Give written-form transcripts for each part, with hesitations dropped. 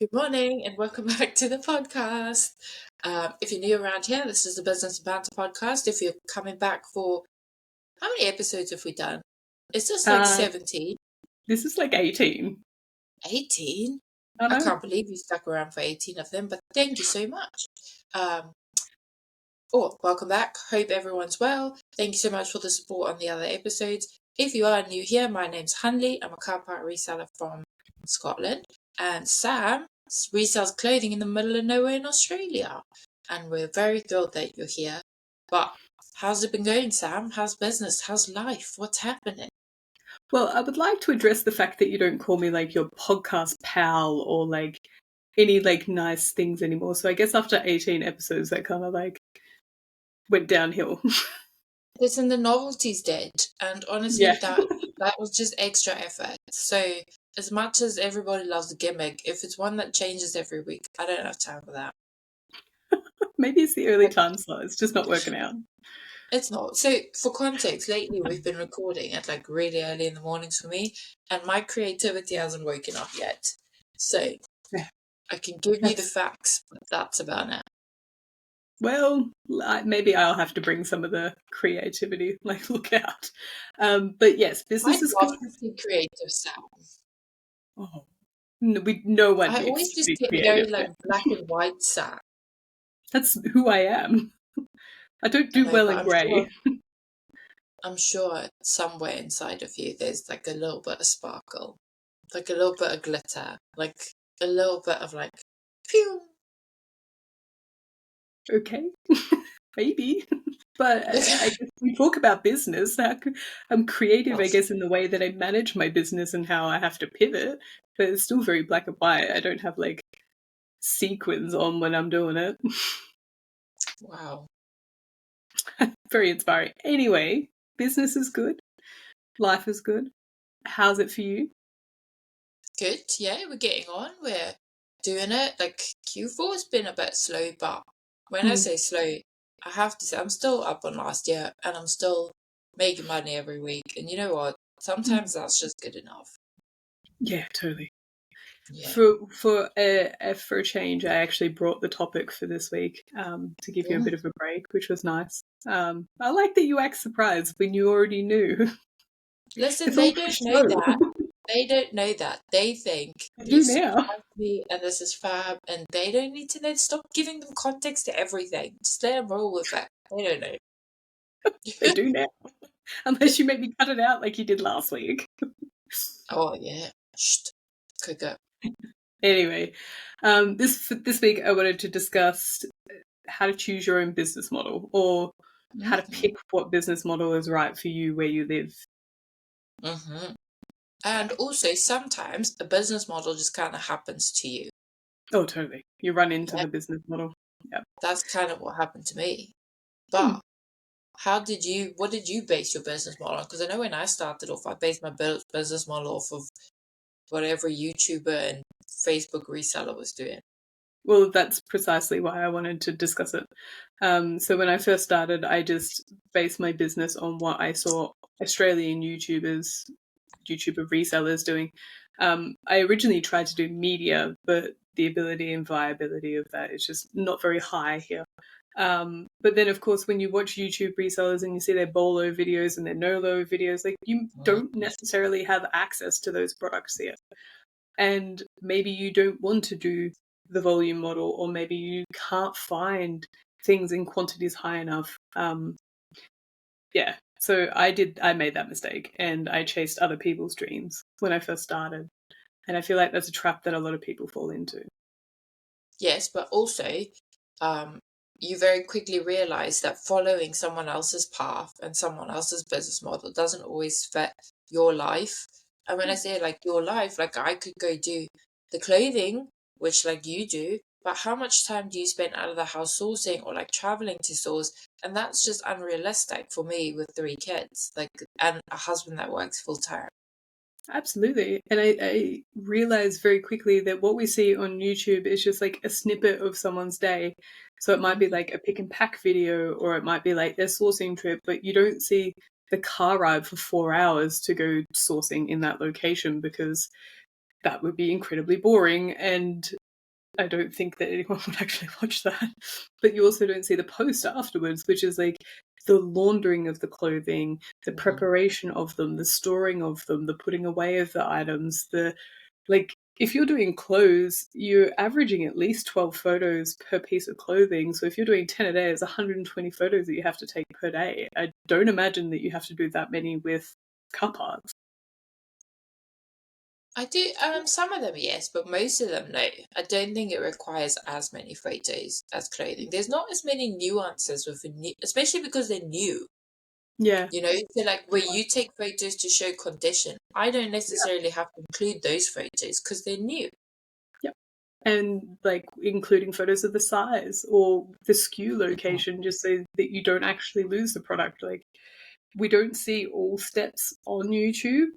Good morning and welcome back to the podcast. If you're new around here, this is the Business and Banter Podcast. If you're coming back for, how many episodes have we done? Is this like 17? This is like 18. 18? I I can't believe you stuck around for 18 of them, but thank you so much. Welcome back. Hope everyone's well. Thank you so much for the support on the other episodes. If you are new here, my name's Hunley. I'm a car part reseller from Scotland. And Sam resells clothing in the middle of nowhere in Australia. And we're very thrilled that you're here. But how's it been going, Sam? How's business? How's life? What's happening? Well, I would like to address the fact that you don't call me like your podcast pal or like any like nice things anymore. So I guess after 18 episodes, that kind of like went downhill. Listen, the novelty's dead. And honestly, that was just extra effort. So as much as everybody loves a gimmick, if it's one that changes every week, I don't have time for that. Maybe it's the early time slot. It's just not working out. It's not. So for context, lately we've been recording at like really early in the mornings for me, and my creativity hasn't woken up yet. So I can give you the facts, but that's about it. Well, maybe I'll have to bring some of the creativity, like look out. But yes, business is good. Creative sound. Oh, no one. I always just get very like black and white sound. That's who I am. I don't do well in grey. I'm sure somewhere inside of you there's like a little bit of sparkle, like a little bit of glitter, like a little bit of like, phew. Okay, maybe. But I guess we talk about business. I'm creative, I guess, in the way that I manage my business and how I have to pivot, but it's still very black and white. I don't have like sequins on when I'm doing it. Wow. Very inspiring. Anyway, business is good. Life is good. How's it for you? Good. Yeah, we're getting on. We're doing it. Like Q4 has been a bit slow, but when I say slow, I have to say I'm still up on last year and I'm still making money every week. And you know what? Sometimes that's just good enough. Yeah, totally. Yeah. For a change, I actually brought the topic for this week to give you a bit of a break, which was nice. I like that you act surprised when you already knew. Listen, they don't know that. They don't know that. They think you surprised me and this is fab, and they don't need to know. Stop giving them context to everything. Just let them roll with it. They don't know. They do now. Unless you make me cut it out like you did last week. Oh, yeah. Shh. Could go. Anyway, this week I wanted to discuss how to choose your own business model, or how to pick what business model is right for you where you live. And also, sometimes a business model just kind of happens to you. Oh, totally. You run into the business model. Yeah. That's kind of what happened to me. But what did you base your business model on? Because I know when I started off, I based my business model off of whatever YouTuber and Facebook reseller was doing. Well, that's precisely why I wanted to discuss it. So when I first started, I just based my business on what I saw Australian YouTuber resellers doing. I originally tried to do media, but the ability and viability of that is just not very high here. But then, of course, when you watch YouTube resellers and you see their Bolo videos and their Nolo videos, like you don't necessarily have access to those products yet. And maybe you don't want to do the volume model, or maybe you can't find things in quantities high enough. So I made that mistake, and I chased other people's dreams when I first started. And I feel like that's a trap that a lot of people fall into. Yes, but also, you very quickly realize that following someone else's path and someone else's business model doesn't always fit your life. And when I say like your life, like I could go do the clothing, which like you do, but how much time do you spend out of the house sourcing or like traveling to source? And that's just unrealistic for me with 3 kids, like, and a husband that works full time. Absolutely. And I realized very quickly that what we see on YouTube is just like a snippet of someone's day. So it might be like a pick and pack video, or it might be like their sourcing trip, but you don't see the car ride for 4 hours to go sourcing in that location, because that would be incredibly boring. And I don't think that anyone would actually watch that. But you also don't see the post afterwards, which is like the laundering of the clothing, the preparation of them, the storing of them, the putting away of the items, if you're doing clothes, you're averaging at least 12 photos per piece of clothing. So if you're doing 10 a day, it's 120 photos that you have to take per day. I don't imagine that you have to do that many with car parts. I do, some of them, yes, but most of them, no. I don't think it requires as many photos as clothing. There's not as many nuances with especially because they're new. Yeah. So like where you take photos to show condition, I don't necessarily have to include those photos because they're new. Yeah. And like including photos of the size or the SKU location, just so that you don't actually lose the product. Like, we don't see all steps on YouTube.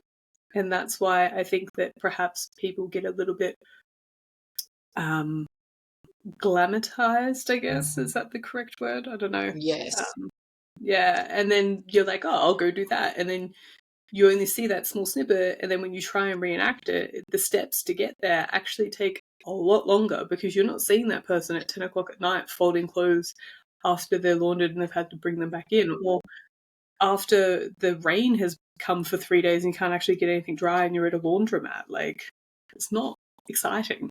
And that's why I think that perhaps people get a little bit glamatized, I guess. Is that the correct word? I don't know. Yes. Yeah. And then you're like, oh, I'll go do that. And then you only see that small snippet. And then when you try and reenact it, the steps to get there actually take a lot longer because you're not seeing that person at 10 o'clock at night folding clothes after they're laundered and they've had to bring them back in, or after the rain has come for 3 days and you can't actually get anything dry and you're at a laundromat. Like, it's not exciting.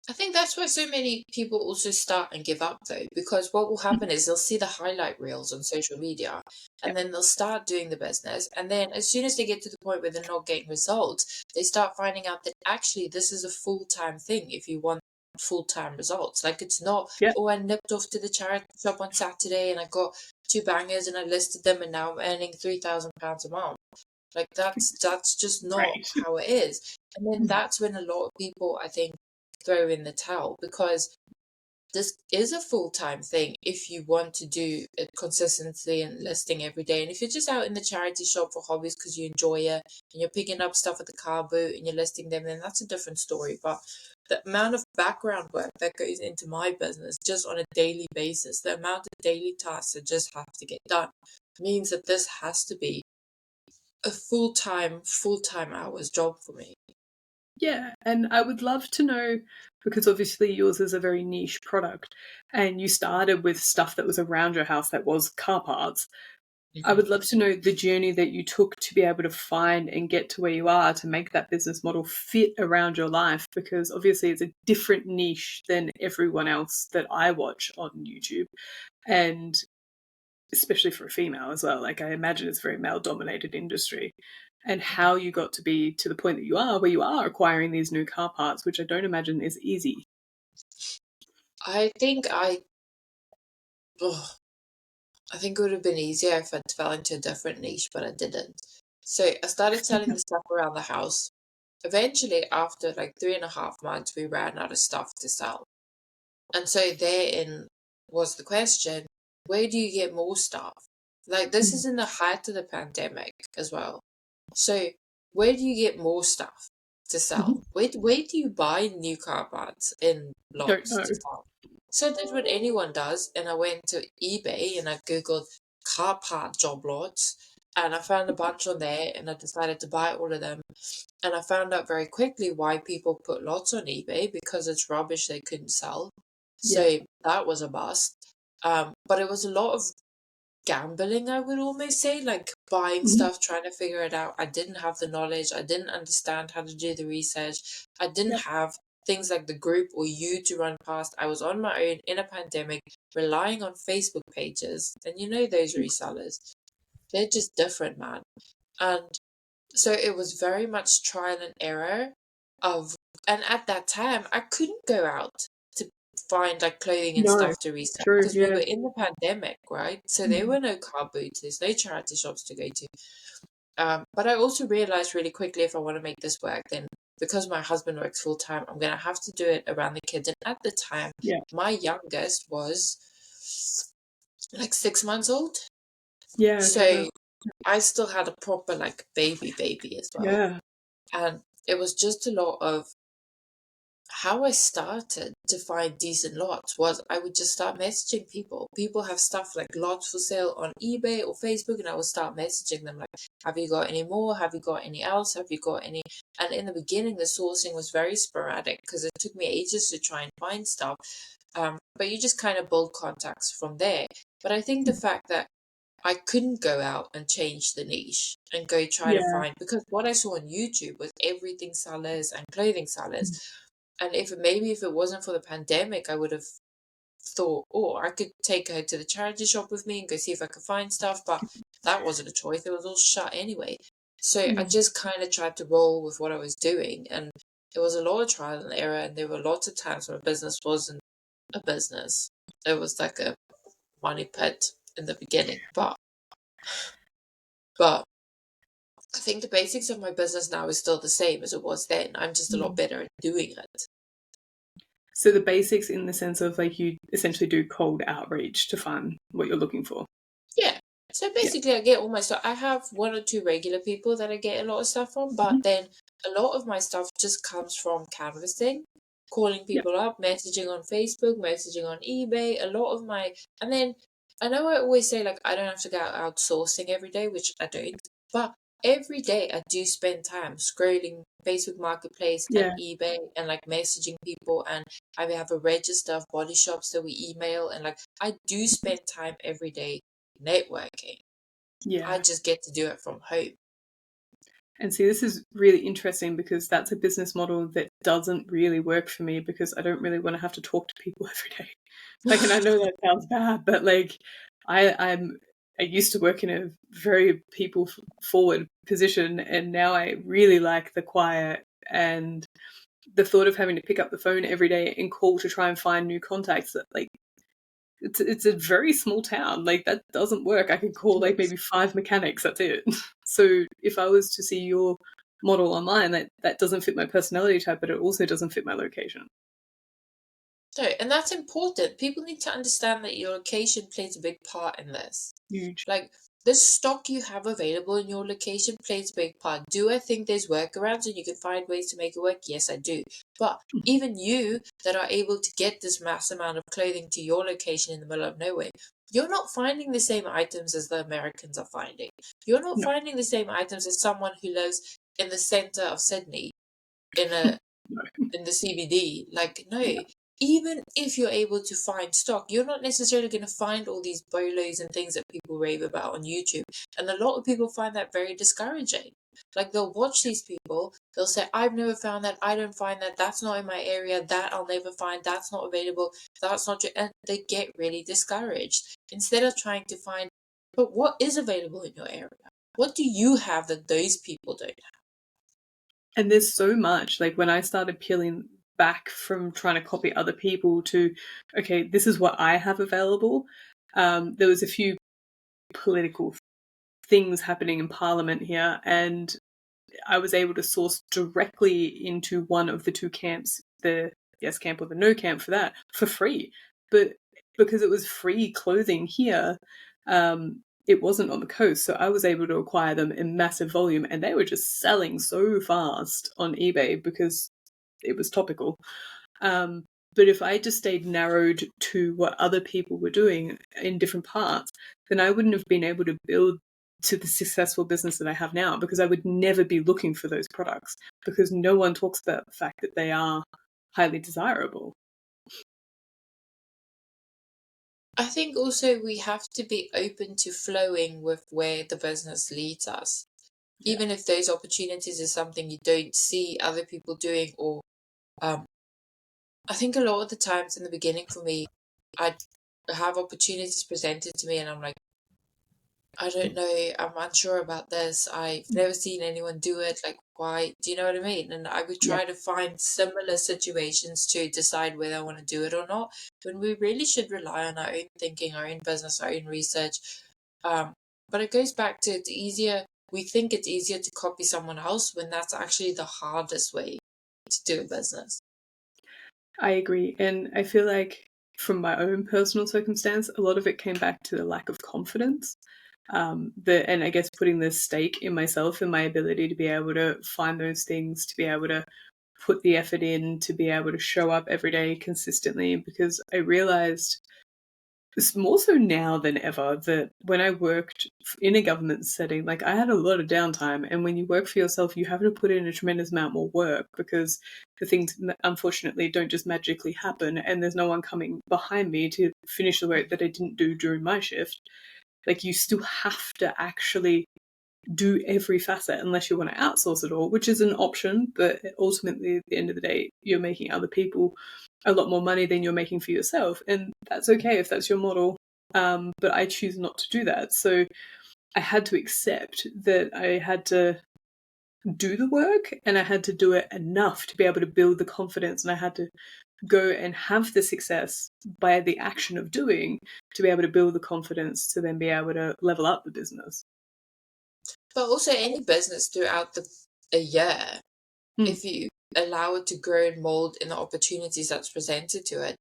I think that's why so many people also start and give up though, because what will happen is they'll see the highlight reels on social media and then they'll start doing the business. And then as soon as they get to the point where they're not getting results, they start finding out that actually this is a full-time thing if you want full-time results. Like it's not, oh, I nipped off to the charity shop on Saturday and I got 2 bangers and I listed them and now I'm earning £3,000 a month. Like that's just not how it is. And then that's when a lot of people, I think, throw in the towel because this is a full-time thing if you want to do it consistently and listing every day. And if you're just out in the charity shop for hobbies because you enjoy it and you're picking up stuff at the car boot and you're listing them, then that's a different story. But the amount of background work that goes into my business just on a daily basis, the amount of daily tasks that just have to get done means that this has to be a full-time hours job for me. Yeah, and I would love to know, because obviously yours is a very niche product and you started with stuff that was around your house that was car parts. I would love to know the journey that you took to be able to find and get to where you are to make that business model fit around your life, because obviously it's a different niche than everyone else that I watch on YouTube. And especially for a female as well. Like, I imagine it's a very male-dominated industry. And how you got to be to the point that you are, where you are acquiring these new car parts, which I don't imagine is easy. I think it would have been easier if I fell into a different niche, but I didn't. So I started selling the stuff around the house. Eventually, after like 3.5 months, we ran out of stuff to sell. And so therein was the question, where do you get more stuff? Like this is in the height of the pandemic as well. So where do you get more stuff to sell? Where do you buy new car parts in lots to sell? So I did what anyone does, and I went to eBay and I googled car part job lots, and I found a bunch on there, and I decided to buy all of them. And I found out very quickly why people put lots on eBay, because it's rubbish they couldn't sell. So that was a bust. But it was a lot of gambling, I would almost say, like buying stuff, trying to figure it out. I didn't have the knowledge. I didn't understand how to do the research. I didn't have things like the group or you to run past. I was on my own in a pandemic, relying on Facebook pages. And you know those resellers, they're just different, man. And so it was very much trial and error and at that time I couldn't go out to find like clothing and stuff to resell because we were in the pandemic, right? So there were no car boots, there's no charity shops to go to. But I also realized really quickly, if I want to make this work, then because my husband works full time, I'm gonna have to do it around the kids. And at the time, my youngest was like 6 months old. So I still had a proper like baby as well. And it was just a lot of how I started to find decent lots was I would just start messaging people. People have stuff like lots for sale on eBay or Facebook, and I would start messaging them like, have you got any more? Have you got any else? Have you got any And in the beginning, the sourcing was very sporadic because it took me ages to try and find stuff. But you just kind of build contacts from there. But I think the fact that I couldn't go out and change the niche and go try to Yeah. find, because what I saw on YouTube was everything sellers and clothing sellers. And if it wasn't for the pandemic, I would have thought, oh, I could take her to the charity shop with me and go see if I could find stuff, but that wasn't a choice. It was all shut anyway. So I Mm. just kind of tried to roll with what I was doing, and it was a lot of trial and error, and there were lots of times when a business wasn't a business. It was like a money pit in the beginning, but I think the basics of my business now is still the same as it was then. I'm just a lot better at doing it. So the basics in the sense of like you essentially do cold outreach to find what you're looking for. Yeah. So Yeah. basically, I get all my stuff. I have one or two regular people that I get a lot of stuff from, but then a lot of my stuff just comes from canvassing, calling Yeah. people up, messaging on Facebook, messaging on eBay. A lot of my, and then I know I always say like I don't have to go out sourcing every day, which I don't, but every day I do spend time scrolling Facebook Marketplace and Yeah. eBay and like messaging people, and I have a register of body shops that we email, and like I do spend time every day networking. I Yeah. just get to do it from home. And see, this is really interesting because that's a business model that doesn't really work for me because I don't really want to have to talk to people every day. Like, and I know that sounds bad, but like, I used to work in a very people forward position, and now I really like the quiet and the thought of having to pick up the phone every day and call to try and find new contacts. That like, it's a very small town. Like that doesn't work. I could call like maybe 5 mechanics. That's it. So if I was to see your model online, that doesn't fit my personality type, but it also doesn't fit my location. So, and that's important. People need to understand that your location plays a big part in this. Huge. Like the stock you have available in your location plays a big part. Do I think there's workarounds and you can find ways to make it work? Yes, I do. But even you that are able to get this mass amount of clothing to your location in the middle of nowhere, you're not finding the same items as the Americans are finding. You're not No. finding the same items as someone who lives in the center of Sydney in a No. in the CBD. Like, no, Yeah. even if you're able to find stock, you're not necessarily going to find all these bolos and things that people rave about on YouTube. And a lot of people find that very discouraging. Like, they'll watch these people, they'll say, I've never found that, I don't find that, that's not in my area, that I'll never find, that's not available, that's not true. And they get really discouraged. Instead of trying to find, but what is available in your area? What do you have that those people don't have? And there's so much. Like when I started peeling back from trying to copy other people to, okay, this is what I have available. There was a few political things happening in Parliament here, and I was able to source directly into one of the two camps, the yes camp or the no camp for that, for free. But because it was free clothing here, it wasn't on the coast. So I was able to acquire them in massive volume, and they were just selling so fast on eBay because it was topical. But if I just stayed narrowed to what other people were doing in different parts, then I wouldn't have been able to build to the successful business that I have now because I would never be looking for those products because no one talks about the fact that they are highly desirable. I think also we have to be open to flowing with where the business leads us. Yeah. Even if those opportunities is something you don't see other people doing, or um, I think a lot of the times in the beginning for me, I'd have opportunities presented to me and I'm like, I don't know, I'm unsure about this. I've never seen anyone do it. Like, why? Do you know what I mean? And I would Yeah. try to find similar situations to decide whether I want to do it or not. When we really should rely on our own thinking, our own business, our own research. Um, but it goes back to it's easier. We think it's easier to copy someone else when that's actually the hardest way to do a business. I agree. And I feel like from my own personal circumstance, a lot of it came back to the lack of confidence. And I guess putting the stake in myself and my ability to be able to find those things, to be able to put the effort in, to be able to show up every day consistently, because I realized It's more so now than ever that when I worked in a government setting, like I had a lot of downtime. And when you work for yourself, you have to put in a tremendous amount more work because the things, unfortunately, don't just magically happen. And there's no one coming behind me to finish the work that I didn't do during my shift. Like you still have to actually do every facet unless you want to outsource it all, which is an option. But ultimately, at the end of the day, you're making other people a lot more money than you're making for yourself. And that's okay if that's your model. But I choose not to do that. So I had to accept that I had to do the work and I had to do it enough to be able to build the confidence, and I had to go and have the success by the action of doing to be able to build the confidence to then be able to level up the business. But also any business throughout a year, if you allow it to grow and mold in the opportunities that's presented to it,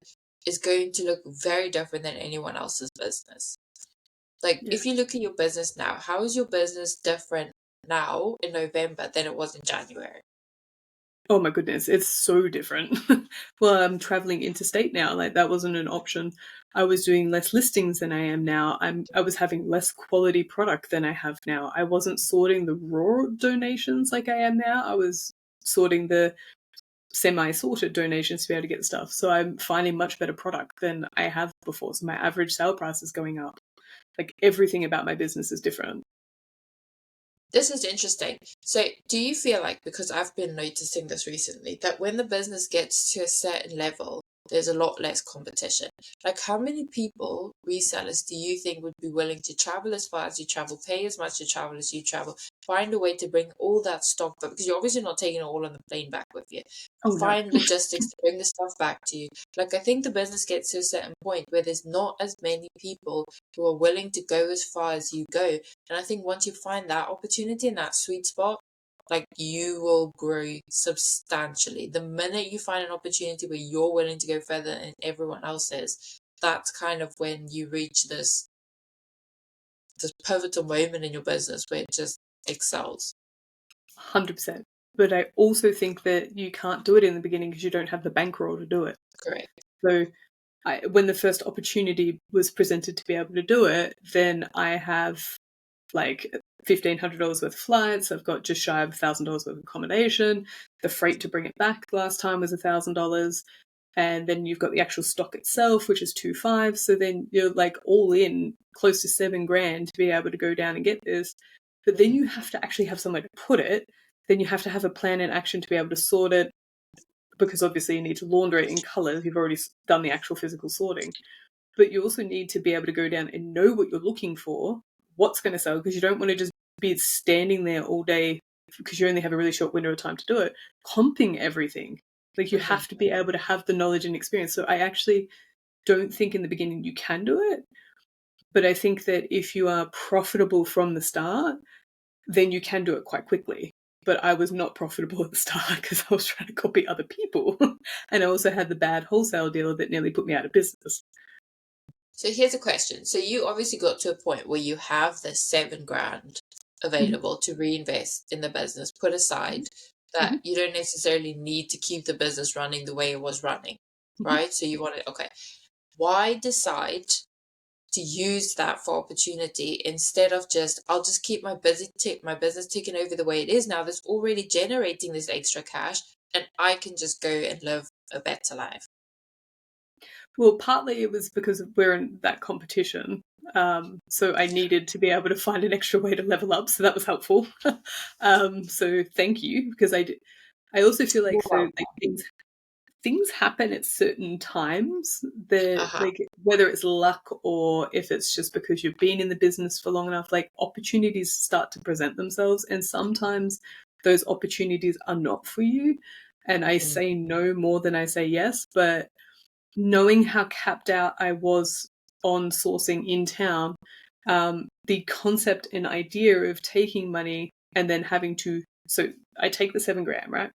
is going to look very different than anyone else's business. Like if you look at your business now, how is your business different now in November than it was in January? Oh my goodness, it's so different. Well, I'm traveling interstate now. Like that wasn't an option. I was doing less listings than I am now. I was having less quality product than I have now. I wasn't sorting the raw donations like I am now. I was sorting the semi-sorted donations to be able to get the stuff. So I'm finding much better product than I have before. So my average sale price is going up. Like everything about my business is different. This is interesting. So, do you feel like, because I've been noticing this recently, that when the business gets to a certain level, there's a lot less competition? Like, how many people, resellers, do you think would be willing to travel as far as you travel, pay as much to travel as you travel, find a way to bring all that stock back? Because you're obviously not taking it all on the plane back with you. Oh no. Find logistics to bring the stuff back to you. Like, I think the business gets to a certain point where there's not as many people who are willing to go as far as you go. And I think once you find that opportunity and that sweet spot, like you will grow substantially. The minute you find an opportunity where you're willing to go further than everyone else is, that's kind of when you reach this pivotal moment in your business where it just excels. 100%. But I also think that you can't do it in the beginning because you don't have the bankroll to do it. Correct. So when the first opportunity was presented to be able to do it, then I have like $1,500 worth of flights. I've got just shy of $1,000 worth of accommodation. The freight to bring it back last time was $1,000. And then you've got the actual stock itself, which is 2,500. So then you're like all in close to $7,000 to be able to go down and get this. But then you have to actually have somewhere to put it. Then you have to have a plan in action to be able to sort it, because obviously you need to launder it in colours. You've already done the actual physical sorting. But you also need to be able to go down and know what you're looking for, what's going to sell, because you don't want to just be standing there all day because you only have a really short window of time to do it, comping everything. Like you have to be able to have the knowledge and experience. So I actually don't think in the beginning you can do it. But I think that if you are profitable from the start, then you can do it quite quickly. But I was not profitable at the start because I was trying to copy other people. And I also had the bad wholesale deal that nearly put me out of business. So here's a question. So you obviously got to a point where you have the $7,000 available to reinvest in the business, put aside, that you don't necessarily need to keep the business running the way it was running, right? So you want to, okay. Why decide to use that for opportunity instead of just, I'll just keep my business ticking over the way it is now, that's already generating this extra cash, and I can just go and live a better life? Well, partly it was because we're in that competition. So I needed to be able to find an extra way to level up. So that was helpful. So thank you, because I also feel like things happen at certain times that like whether it's luck or if it's just because you've been in the business for long enough, like opportunities start to present themselves, and sometimes those opportunities are not for you. And I say no more than I say yes, but knowing how capped out I was on sourcing in town, the concept and idea of taking money and then having to, so I take the $7,000, right?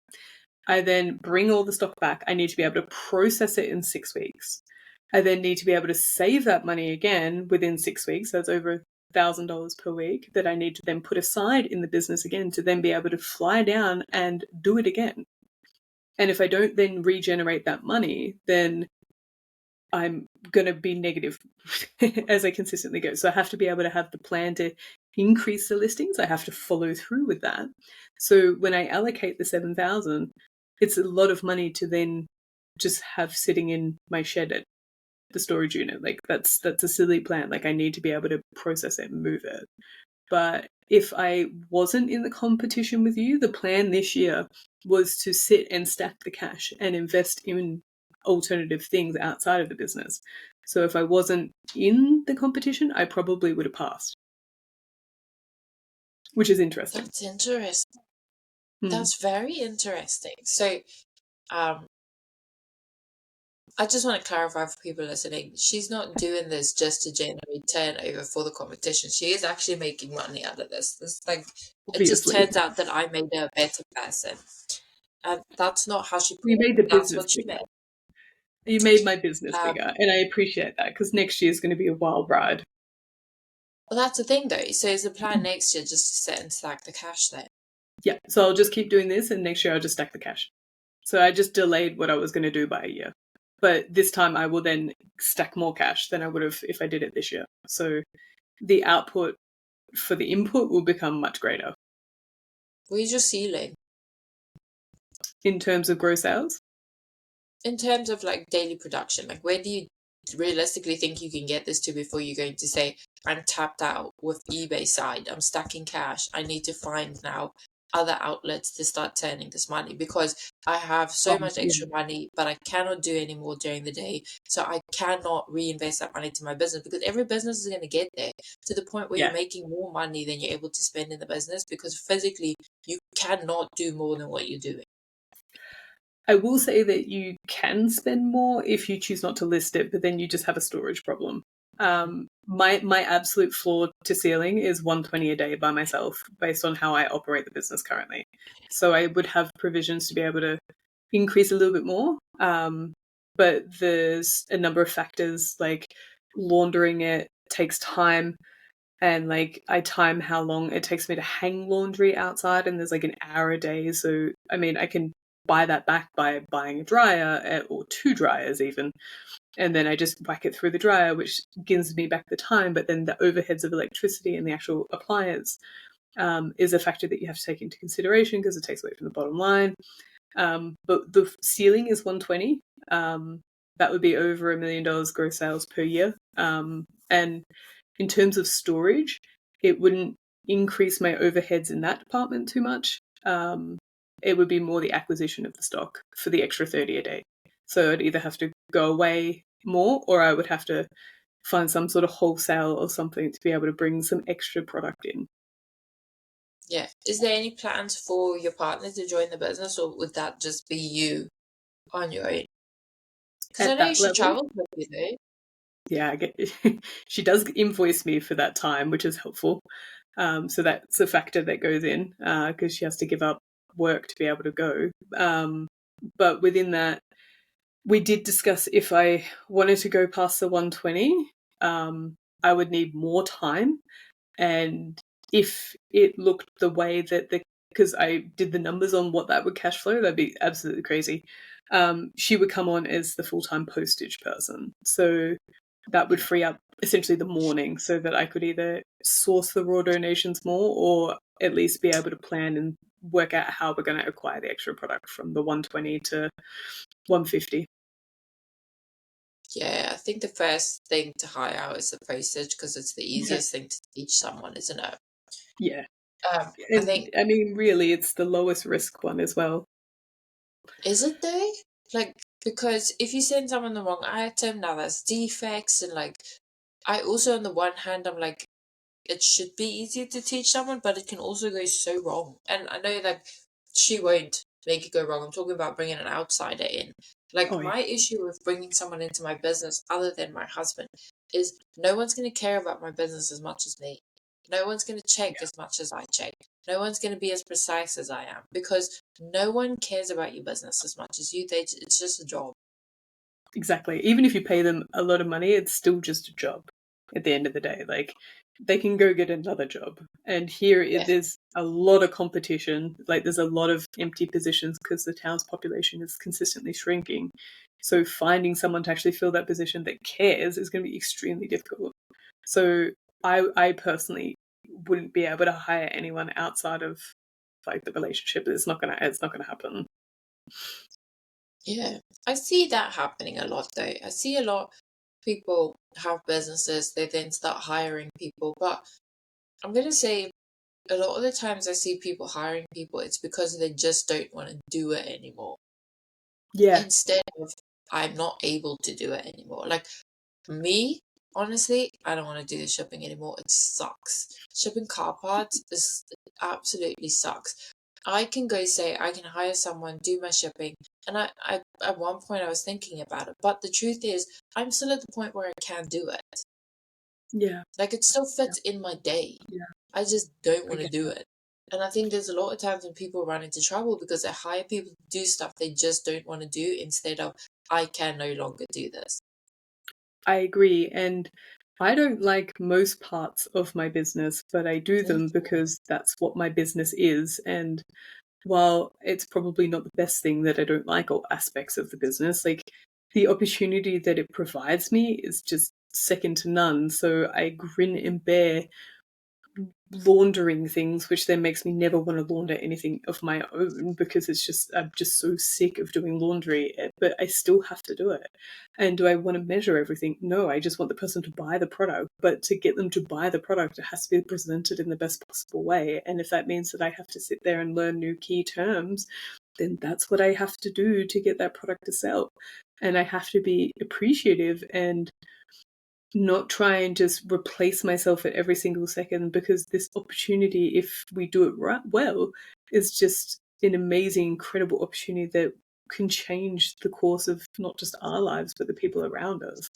I then bring all the stock back. I need to be able to process it in 6 weeks. I then need to be able to save that money again within 6 weeks. So it's over $1,000 per week that I need to then put aside in the business again to then be able to fly down and do it again. And if I don't then regenerate that money, then I'm going to be negative as I consistently go. So I have to be able to have the plan to increase the listings. I have to follow through with that. So when I allocate the 7,000, it's a lot of money to then just have sitting in my shed at the storage unit. Like that's a silly plan. Like I need to be able to process it and move it. But if I wasn't in the competition with you, the plan this year was to sit and stack the cash and invest in alternative things outside of the business. So if I wasn't in the competition, I probably would have passed, which is interesting. That's interesting. That's very interesting. So, I just want to clarify for people listening, she's not doing this just to generate turnover for the competition. She is actually making money out of this. It just turns out that I made her a better person. And that's not how she put You made the it. That's business what she bigger. meant. You made my business bigger, and I appreciate that because next year is going to be a wild ride. Well, that's the thing, though. So is the plan next year just to sit and stack the cash then? Yeah, so I'll just keep doing this, and next year I'll just stack the cash. So I just delayed what I was going to do by a year. But this time I will then stack more cash than I would have if I did it this year. So the output for the input will become much greater. Where's your ceiling? In terms of gross sales? In terms of like daily production, like where do you realistically think you can get this to before you're going to say, I'm tapped out with eBay side, I'm stacking cash, I need to find now other outlets to start turning this money because I have so much extra money, but I cannot do any more during the day. So I cannot reinvest that money to my business because every business is going to get there to the point where you're making more money than you're able to spend in the business because physically you cannot do more than what you're doing. I will say that you can spend more if you choose not to list it, but then you just have a storage problem. My absolute floor to ceiling is 120 a day by myself based on how I operate the business currently. So I would have provisions to be able to increase a little bit more. But there's a number of factors like laundering it takes time. And like I time how long it takes me to hang laundry outside, and there's like an hour a day. So I mean, I can buy that back by buying a dryer or two dryers even, and then I just whack it through the dryer, which gives me back the time. But then the overheads of electricity and the actual appliance is a factor that you have to take into consideration because it takes away from the bottom line. But the ceiling is 120. That would be over $1 million gross sales per year. And in terms of storage, it wouldn't increase my overheads in that department too much. It would be more the acquisition of the stock for the extra 30 a day. So I'd either have to go away more or I would have to find some sort of wholesale or something to be able to bring some extra product in. Yeah. Is there any plans for your partner to join the business or would that just be you on your own? Because I know she travels with you, though. Yeah, I get she does invoice me for that time, which is helpful. So that's a factor that goes in because she has to give up work to be able to go. But within that, we did discuss if I wanted to go past the 120, I would need more time. And if it looked the way that because I did the numbers on what that would cash flow, that'd be absolutely crazy. She would come on as the full-time postage person. So that would free up essentially the morning so that I could either source the raw donations more or at least be able to plan and work out how we're going to acquire the extra product from the 120 to 150. Yeah, I think the first thing to hire out is the postage because it's the easiest thing to teach someone, isn't it? Yeah. I mean, really, it's the lowest risk one as well. Is it though? Like, because if you send someone the wrong item, now there's defects, and like, I also, on the one hand, I'm like, it should be easier to teach someone, but it can also go so wrong. And I know that she won't make it go wrong. I'm talking about bringing an outsider in. Like, my issue with bringing someone into my business other than my husband is no one's going to care about my business as much as me. No one's going to check as much as I check. No one's going to be as precise as I am because no one cares about your business as much as you. It's just a job. Exactly. Even if you pay them a lot of money, it's still just a job at the end of the day. Like, they can go get another job. And here Yeah. there's a lot of competition. Like there's a lot of empty positions because the town's population is consistently shrinking. So finding someone to actually fill that position that cares is going to be extremely difficult. So I personally wouldn't be able to hire anyone outside of like the relationship. It's not gonna happen. Yeah. I see that happening a lot though. I see a lot people have businesses, they then start hiring people. But I'm gonna say a lot of the times I see people hiring people, it's because they just don't want to do it anymore. Yeah. Instead of I'm not able to do it anymore. Like me, honestly, I don't want to do the shipping anymore. It sucks. Shipping car parts is absolutely sucks. I can go say I can hire someone, do my shipping, and I at one point I was thinking about it, but the truth is I'm still at the point where I can do it. Yeah. Like it still fits in my day. Yeah. I just don't I want to get do that. it. And I think there's a lot of times when people run into trouble because they hire people to do stuff they just don't want to do instead of I can no longer do this. I agree. And I don't like most parts of my business, but I do them because that's what my business is. And while it's probably not the best thing that I don't like all aspects of the business, like the opportunity that it provides me is just second to none. So I grin and bear laundering things, which then makes me never want to launder anything of my own because I'm just so sick of doing laundry, but I still have to do it. And do I want to measure everything? No, I just want the person to buy the product, but to get them to buy the product, it has to be presented in the best possible way. And if that means that I have to sit there and learn new key terms, then that's what I have to do to get that product to sell. And I have to be appreciative and not try and just replace myself at every single second, because this opportunity, if we do it right well, is just an amazing, incredible opportunity that can change the course of not just our lives but the people around us.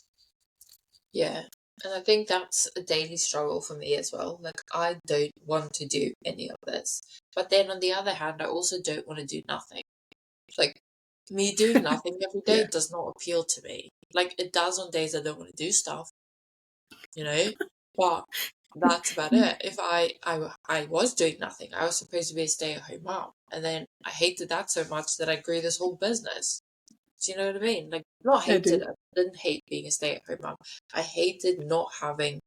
Yeah. And I think that's a daily struggle for me as well. Like, I don't want to do any of this. But then on the other hand, I also don't want to do nothing. Like, me doing nothing every day Yeah. does not appeal to me. Like, it does on days I don't want to do stuff, you know? But that's about it. If I was doing nothing, I was supposed to be a stay-at-home mom. And then I hated that so much that I grew this whole business. Do you know what I mean? Like, not I do. hated it. I didn't hate being a stay-at-home mom. I hated not having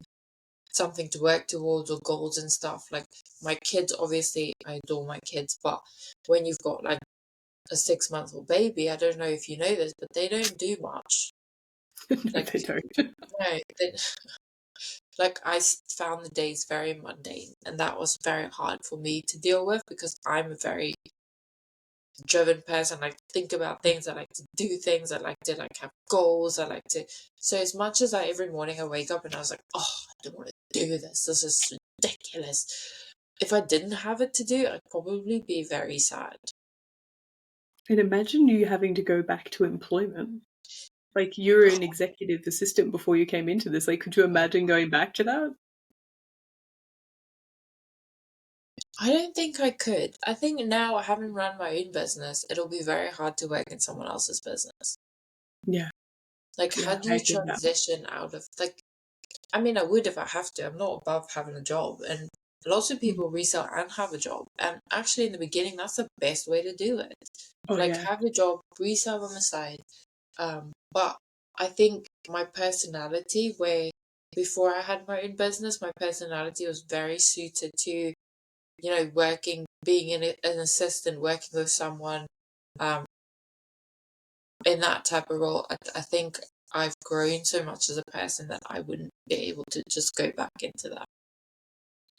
something to work towards or goals and stuff. Like my kids, obviously, I adore my kids, but when you've got like a 6-month-old baby, I don't know if you know this, but they don't do much. No, Like, they don't. no, they, like found the days very mundane, and that was very hard for me to deal with because I'm a very driven person. I like to think about things. I like to do things. I like to have goals. I like to. So as much as every morning I wake up and I was like, oh, I don't want to do this. This is ridiculous. If I didn't have it to do, I'd probably be very sad. And imagine you having to go back to employment. Like, you were an Oh, executive assistant before you came into this. Like, could you imagine going back to that? I don't think I could. I think now, having run my own business, it'll be very hard to work in someone else's business. Yeah. Like, how Yeah, do I you hear that. transition out of like? I mean, I would if I have to. I'm not above having a job, and lots of Mm. people resell and have a job. And actually, in the beginning, that's the best way to do it. Oh, Like, yeah. have a job, resell on the side. But I think my personality, where before I had my own business, my personality was very suited to, working, being an assistant, working with someone, um, in that type of role. I think I've grown so much as a person that I wouldn't be able to just go back into that.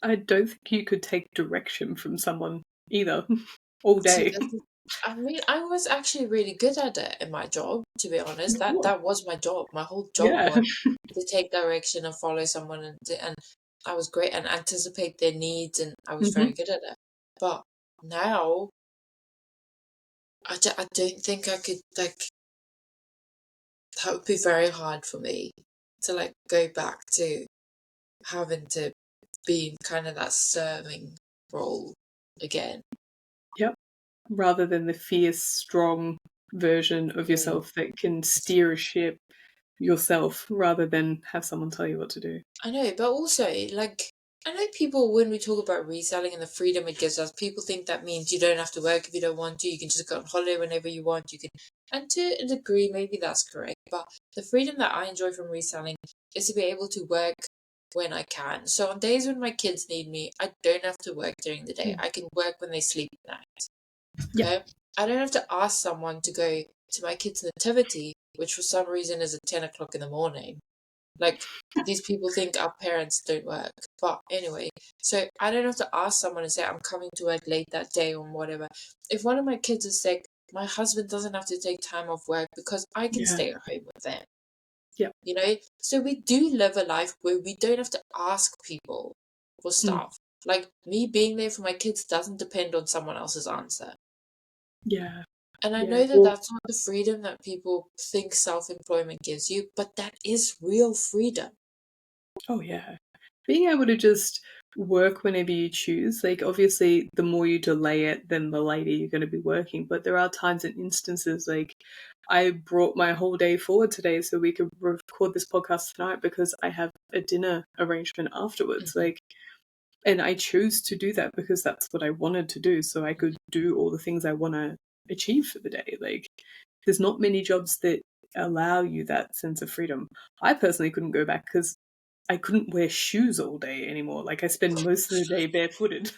I don't think you could take direction from someone either all See, day. I mean, I was actually really good at it in my job, to be honest. You That would. that was my job. My whole job Yeah. was to take direction and follow someone, and I was great and anticipate their needs, and I was very Hmm. good at it. But now, I don't think I could, like, that would be very hard for me to, like, go back to having to be in kind of that serving role again. Yep. Rather than the fierce, strong version of Mm. yourself that can steer a ship yourself rather than have someone tell you what to do. I know, but also, like, I know people, when we talk about reselling and the freedom it gives us, people think that means you don't have to work if you don't want to. You can just go on holiday whenever you want. You can, and to a degree, maybe that's correct. But the freedom that I enjoy from reselling is to be able to work when I can. So on days when my kids need me, I don't have to work during the day. I can work when they sleep at night. Yeah. Okay? I don't have to ask someone to go to my kids' nativity, which for some reason is at 10 o'clock in the morning. Like, these people think our parents don't work. But anyway, so I don't have to ask someone and say, I'm coming to work late that day or whatever. If one of my kids is sick, my husband doesn't have to take time off work because I can stay at home with them. Yeah. You know? So we do live a life where we don't have to ask people for stuff. Like, me being there for my kids doesn't depend on someone else's answer. Yeah. And I Yeah. know that that's not the freedom that people think self-employment gives you, but that is real freedom. Oh, yeah. Being able to just work whenever you choose, like obviously the more you delay it, then the later you're going to be working. But there are times and instances like I brought my whole day forward today so we could record this podcast tonight because I have a dinner arrangement afterwards. Like, and I choose to do that because that's what I wanted to do, so I could do all the things I want to achieve for the day. Like, there's not many jobs that allow you that sense of freedom. I personally couldn't go back because I couldn't wear shoes all day anymore. Like, I spend most of the day barefooted.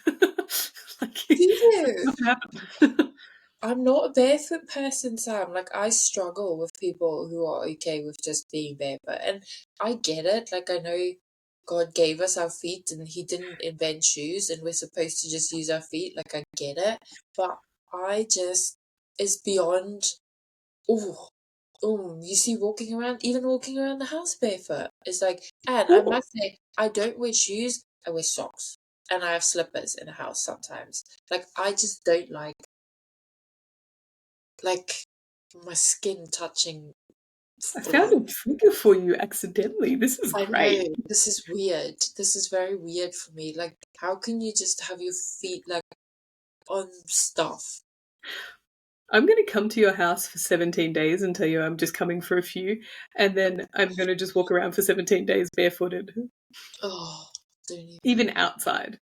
Like, Do you? not happening. I'm not a barefoot person, Sam. Like, I struggle with people who are okay with just being barefoot. And I get it. Like, I know God gave us our feet and He didn't invent shoes and we're supposed to just use our feet. Like, I get it. But it's beyond. Oh, you see, even walking around the house barefoot. It's like, and I must say, I don't wear shoes, I wear socks. And I have slippers in the house sometimes. Like, I just don't like my skin touching I found floor. a trigger for you accidentally. This is I know, great. this is weird. This is very weird for me. Like, how can you just have your feet like on stuff? I'm going to come to your house for 17 days and tell you I'm just coming for a few, and then I'm going to just walk around for 17 days barefooted, Oh, don't even even. outside,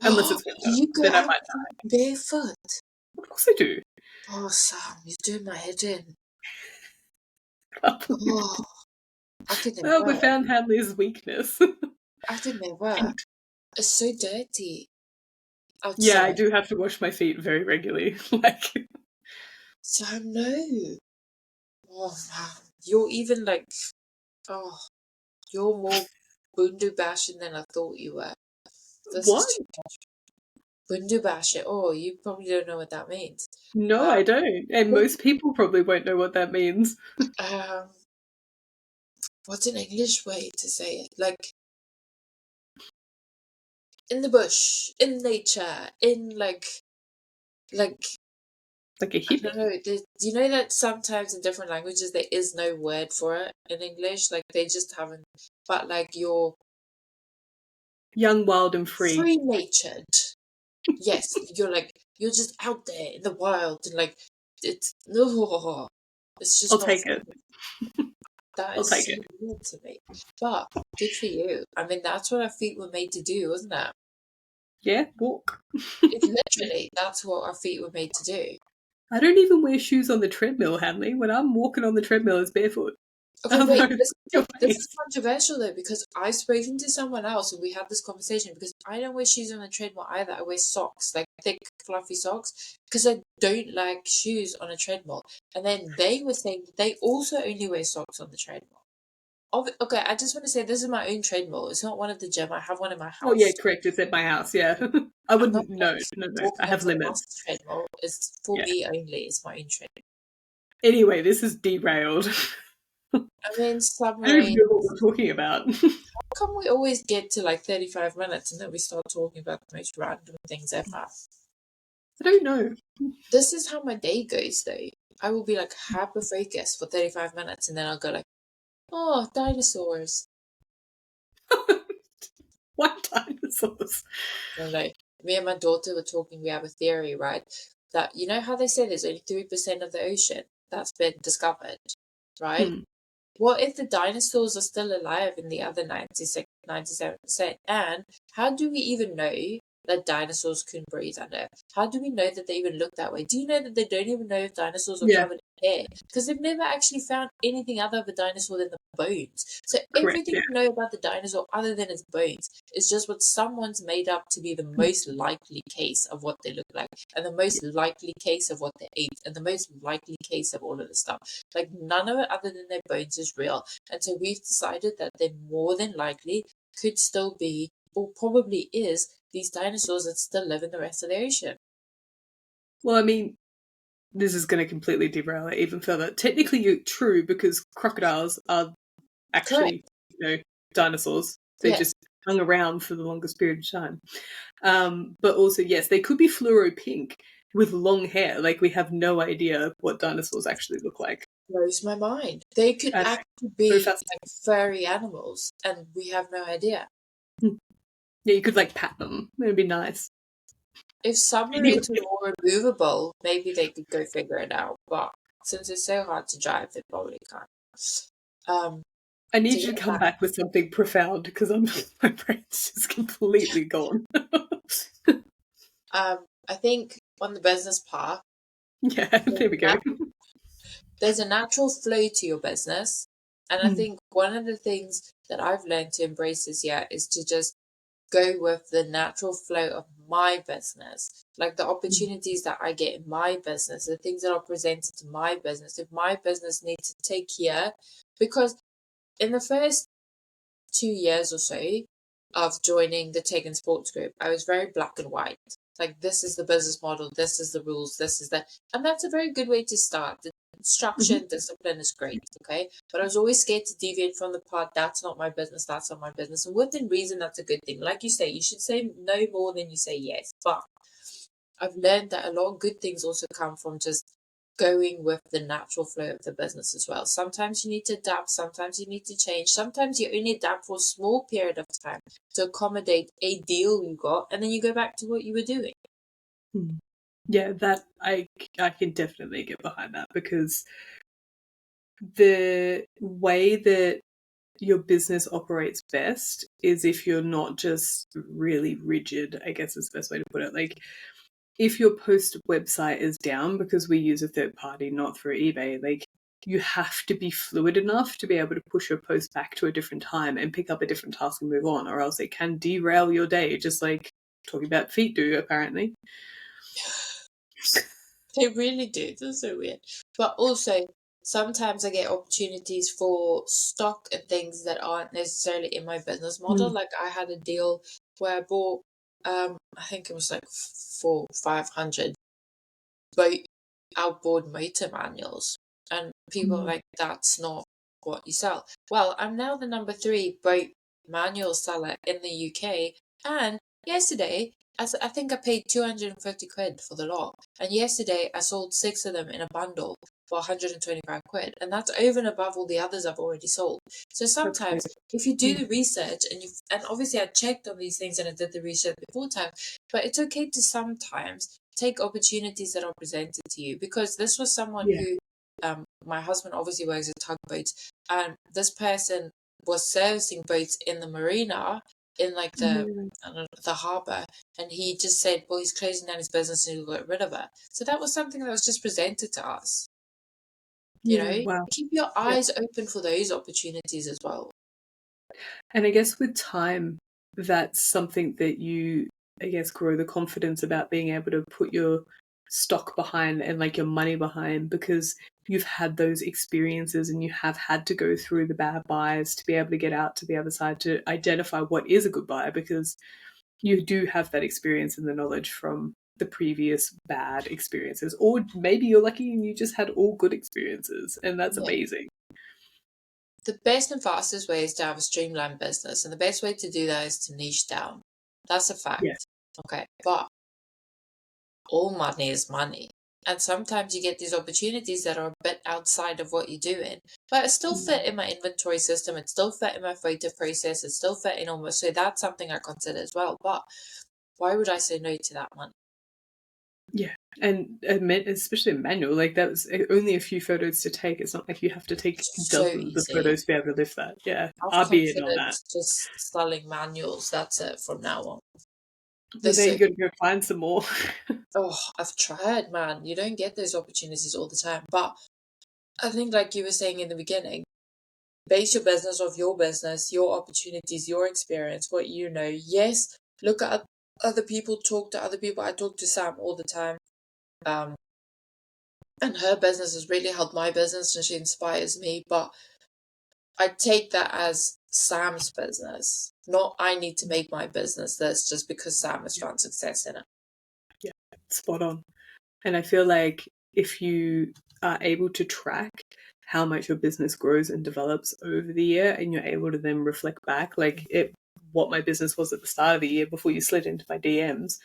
unless it's Do winter. you go Then I out might. barefoot? Of course I do. Oh, Sam, you're doing my head in. Can't believe it. Oh, I could Well, we never. found Hadley's weakness. I could never. It's so dirty Yeah, I outside. do have to wash my feet very regularly. Like, Sam, no. Oh, man. You're even like, oh, you're more bundu bashing than I thought you were. This is what? too much. Bundu bash it. Oh, you probably don't know what that means. No, Um, I don't. And most people probably won't know what that means. um, what's an English way to say it? Like in the bush, in nature, in like Like a I don't hippie? know. Do you know that sometimes in different languages there is no word for it in English? Like they just haven't. But like you're Young, wild, and free. free natured. Yes, you're just out there in the wild and like it's no, it's just I'll not take it. fun. That I'll is take so it. weird to me. But good for you. I mean, that's what our feet were made to do, wasn't it? Yeah, walk. It's literally that's what our feet were made to do. I don't even wear shoes on the treadmill, Hadley. When I'm walking on the treadmill, it's barefoot. Okay, wait. Otherwise, your This is face. controversial though because I've spoken to someone else and we had this conversation because I don't wear shoes on the treadmill either. I wear socks, like thick, fluffy socks, because I don't like shoes on a treadmill. And then they were saying that they also only wear socks on the treadmill. Okay, I just want to say this is my own treadmill. It's not one at the gym. I have one in my Oh, yeah, house. correct. It's at my house, yeah. I I'm not wouldn't, no, like no, no. I walking on have someone limits. else's treadmill. It's for Yeah. me only. It's my own treadmill. Anyway, this is derailed. I mean, I don't even submarine. know what we're talking about. How come we always get to like 35 minutes and then we start talking about the most random things ever? I don't know. This is how my day goes though. I will be like hyper focused for 35 minutes and then I'll go like, oh, dinosaurs. What dinosaurs? And like, me and my daughter were talking, we have a theory, right? That, you know how they say there's only 3% of the ocean that's been discovered, right? Hmm. What if the dinosaurs are still alive in the other 96%? 97%. And how do we even know that dinosaurs couldn't breathe under? How do we know that they even look that way? Do you know that they don't even know if dinosaurs are Yeah, covered in hair? Because they've never actually found anything other of a dinosaur than the bones. So correct. everything Yeah. you know about the dinosaur other than its bones is just what someone's made up to be the most likely case of what they look like, and the most likely case of what they ate, and the most likely case of all of this stuff. Like none of it other than their bones is real. And so we've decided that they more than likely could still be, or probably is, these dinosaurs that still live in the rest of the ocean. Well, I mean, this is going to completely derail it even further. Technically, you're true because crocodiles are actually, Correct. dinosaurs. They Yes. just hung around for the longest period of time. But also, yes, they could be fluoro pink with long hair. Like, we have no idea what dinosaurs actually look like. Blows my mind. They could And actually so be fascinating. like furry animals, and we have no idea. Yeah, you could like pat them. It'd be nice. If submarines were more removable, maybe they could go figure it out. But since it's so hard to drive, they probably can't. Um, I need so you to yeah, come back with something profound because my brain's just completely gone. I think on the business path, Yeah, there we go. there's a natural flow to your business. And I think one of the things that I've learned to embrace this year is to just go with the natural flow of my business. Like the opportunities that I get in my business, the things that are presented to my business. If my business needs to take here, because in the first 2 years or so of joining the tech and sports group, I was very black and white. Like, this is the business model, this is the rules, this is that. And that's a very good way to start. The structure and discipline is great, okay? But I was always scared to deviate from the part, that's not my business, that's not my business. And within reason, that's a good thing. Like you say, you should say no more than you say yes. But I've learned that a lot of good things also come from just going with the natural flow of the business as well. Sometimes you need to adapt, sometimes you need to change, sometimes you only adapt for a small period of time to accommodate a deal you got, and then you go back to what you were doing. Yeah, that I can definitely get behind that because the way that your business operates best is if you're not just really rigid, I guess is the best way to put it. Like, if your post website is down because we use a third party, not through eBay, like, you have to be fluid enough to be able to push your post back to a different time and pick up a different task and move on, or else it can derail your day, just like talking about feet do, apparently. They really do. That's so weird. But also, sometimes I get opportunities for stock and things that aren't necessarily in my business model. Like I had a deal where I bought, I think it was like 500 boat outboard motor manuals, and people are like, that's not what you sell. Well, I'm now the number 3 boat manual seller in the UK, and yesterday I think I paid 250 quid for the lot, and yesterday I sold 6 of them in a bundle for 125 quid, and that's over and above all the others I've already sold. So That's great. sometimes if you do the research and obviously I checked on these things and I did the research before time, but it's okay to sometimes take opportunities that are presented to you, because this was someone Yeah. who my husband obviously works at tugboats, and this person was servicing boats in the marina in like the I don't know, the harbor, and he just said, well, he's closing down his business and he'll get rid of it. So that was something that was just presented to us. Yeah, wow. Keep your Yeah. eyes open for those opportunities as well. And I guess with time, that's something that you, I guess, grow the confidence about being able to put your stock behind and like your money behind, because you've had those experiences and you have had to go through the bad buys to be able to get out to the other side to identify what is a good buy, because you do have that experience and the knowledge from the previous bad experiences. Or maybe you're lucky and you just had all good experiences, and that's Yeah. amazing. The best and fastest way is to have a streamlined business, and the best way to do that is to niche down. That's a fact. Yeah. Okay, but all money is money. And sometimes you get these opportunities that are a bit outside of what you're doing. But it still fit in my inventory system, it still fit in my photo process, it still fit in almost. So that's something I consider as well. But why would I say no to that money? Yeah. And especially a manual, like that was only a few photos to take. It's not like you have to take So dozens of easy. photos to be able to lift that. Yeah. Have I'll be in on that. confidence just selling manuals. That's it from now on. Well, There's there so you got to go find some more. Oh, I've tried, man. You don't get those opportunities all the time. But I think, like you were saying in the beginning, base your business off your business, your opportunities, your experience, what you know. Yes, look at other people, talk to other people. I talk to Sam all the time. Um, and her business has really helped my business and she inspires me. But I take that as Sam's business, not I need to make my business this just because Sam has found success in it. Yeah, spot on. And I feel like if you are able to track how much your business grows and develops over the year, and you're able to then reflect back, like what my business was at the start of the year before you slid into my DMs,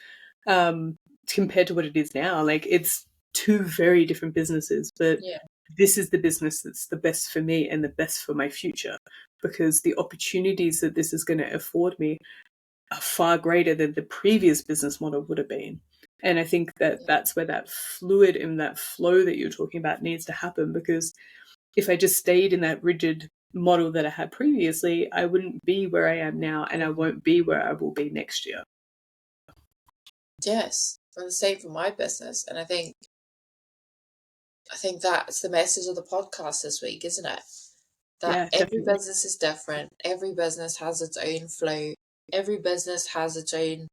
compared to what it is now, like it's two very different businesses, but Yeah. this is the business that's the best for me and the best for my future, because the opportunities that this is going to afford me are far greater than the previous business model would have been. And I think that Yeah. that's where that fluid and that flow that you're talking about needs to happen, because if I just stayed in that rigid model that I had previously, I wouldn't be where I am now, and I won't be where I will be next year. Yes. And the same for my business. And I think that's the message of the podcast this week, isn't it? That Yeah, every definitely. business is different. Every business has its own flow. Every business has its own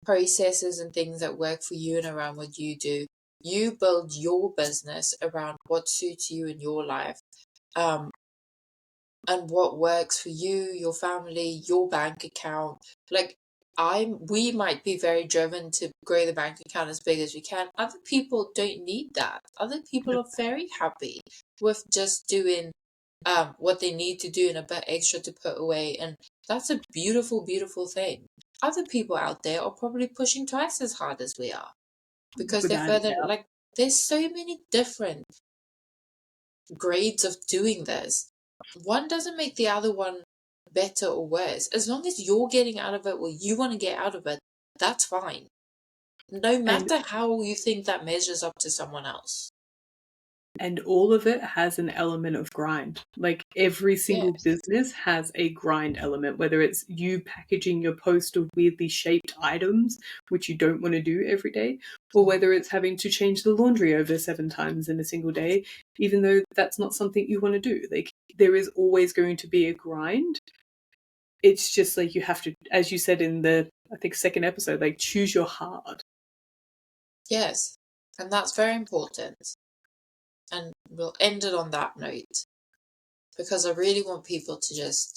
processes and things that work for you and around what you do. You build your business around what suits you in your life, um, and what works for you, your family, your bank account. Like we might be very driven to grow the bank account as big as we can. Other people don't need that. Other people are very happy with just doing what they need to do and a bit extra to put away. And that's a beautiful, beautiful thing. Other people out there are probably pushing twice as hard as we are because they're Without a further, doubt. like, there's so many different grades of doing this. One doesn't make the other one better or worse. As long as you're getting out of it what you want to get out of it, that's fine. No And matter how you think that measures up to someone else. and all of it has an element of grind. Like every single Yes. business has a grind element, whether it's you packaging your post of weirdly shaped items, which you don't want to do every day, or whether it's having to change the laundry over 7 times in a single day, even though that's not something you want to do. Like there is always going to be a grind. It's just like you have to, as you said in the, I think, second episode, like choose your hard. Yes. And that's very important. And we'll end it on that note because I really want people to just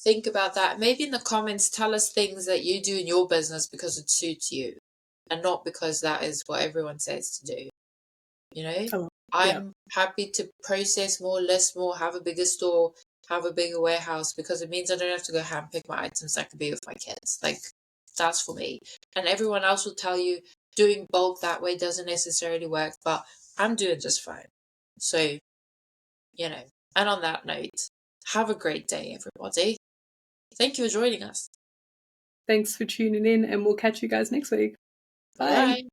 think about that. Maybe in the comments, tell us things that you do in your business because it suits you and not because that is what everyone says to do. You know, Oh, yeah. I'm happy to process more, list more, have a bigger store, have a bigger warehouse because it means I don't have to go handpick my items. I can be with my kids. Like, that's for me. And everyone else will tell you doing bulk that way doesn't necessarily work, but I'm doing just fine. So, and on that note, have a great day, everybody. Thank you for joining us. Thanks for tuning in, and we'll catch you guys next week. Bye. Bye.